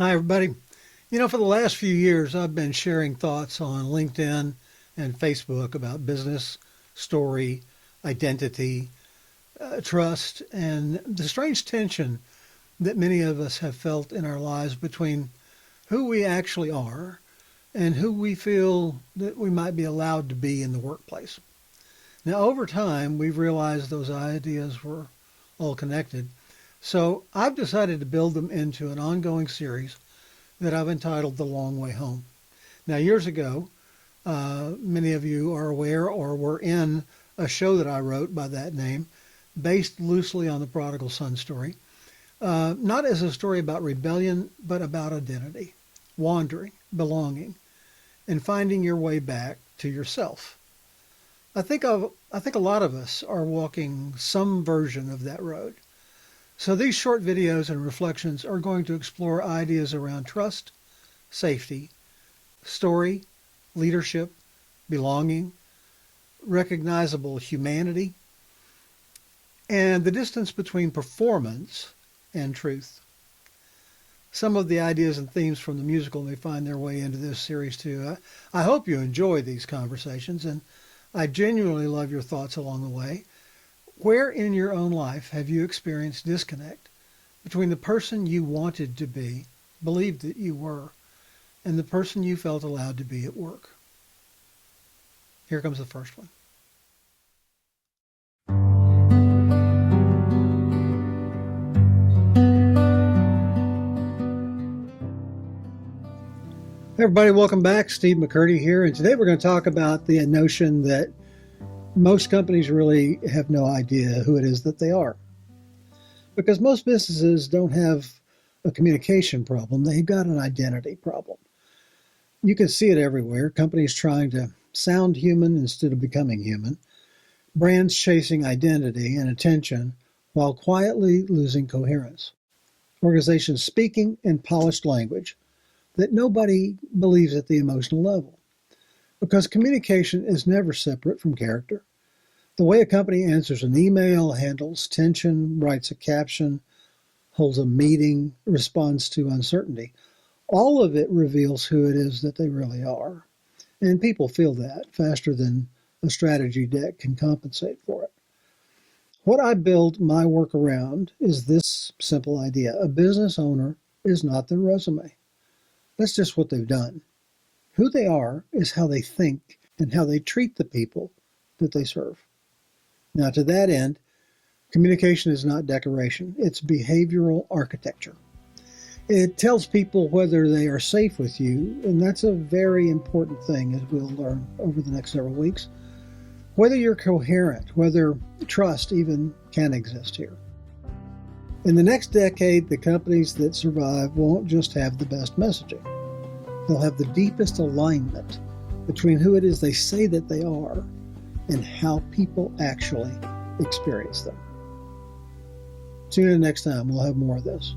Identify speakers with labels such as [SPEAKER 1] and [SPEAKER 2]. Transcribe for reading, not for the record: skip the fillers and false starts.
[SPEAKER 1] Hi, everybody. For the last few years, I've been sharing thoughts on LinkedIn and Facebook about business, story, identity, trust, and the strange tension that many of us have felt in our lives between who we actually are and who we feel that we might be allowed to be in the workplace. Now, over time, we've realized those ideas were all connected. So I've decided to build them into an ongoing series that I've entitled The Long Way Home. Now, years ago, many of you are aware or were in a show that I wrote by that name, based loosely on the prodigal son story, not as a story about rebellion, but about identity, wandering, belonging, and finding your way back to yourself. I think a lot of us are walking some version of that road. So these short videos and reflections are going to explore ideas around trust, safety, story, leadership, belonging, recognizable humanity, and the distance between performance and truth. Some of the ideas and themes from the musical may find their way into this series too. I hope you enjoy these conversations, and I genuinely love your thoughts along the way. Where in your own life have you experienced disconnect between the person you wanted to be, believed that you were, and the person you felt allowed to be at work? Here comes the first one. Hey everybody, welcome back. Steve McCurdy here, and today we're going to talk about the notion that most companies really have no idea who it is that they are. Because most businesses don't have a communication problem, they've got an identity problem. You can see it everywhere. Companies trying to sound human instead of becoming human, brands chasing identity and attention while quietly losing coherence, organizations speaking in polished language that nobody believes at the emotional level. Because communication is never separate from character. The way a company answers an email, handles tension, writes a caption, holds a meeting, responds to uncertainty, all of it reveals who it is that they really are. And people feel that faster than a strategy deck can compensate for it. What I build my work around is this simple idea. A business owner is not their resume. That's just what they've done. Who they are is how they think and how they treat the people that they serve. Now, to that end, communication is not decoration, it's behavioral architecture. It tells people whether they are safe with you, and that's a very important thing, as we'll learn over the next several weeks. Whether you're coherent, whether trust even can exist here. In the next decade, the companies that survive won't just have the best messaging. They'll have the deepest alignment between who it is they say that they are and how people actually experience them. Tune in next time. We'll have more of this.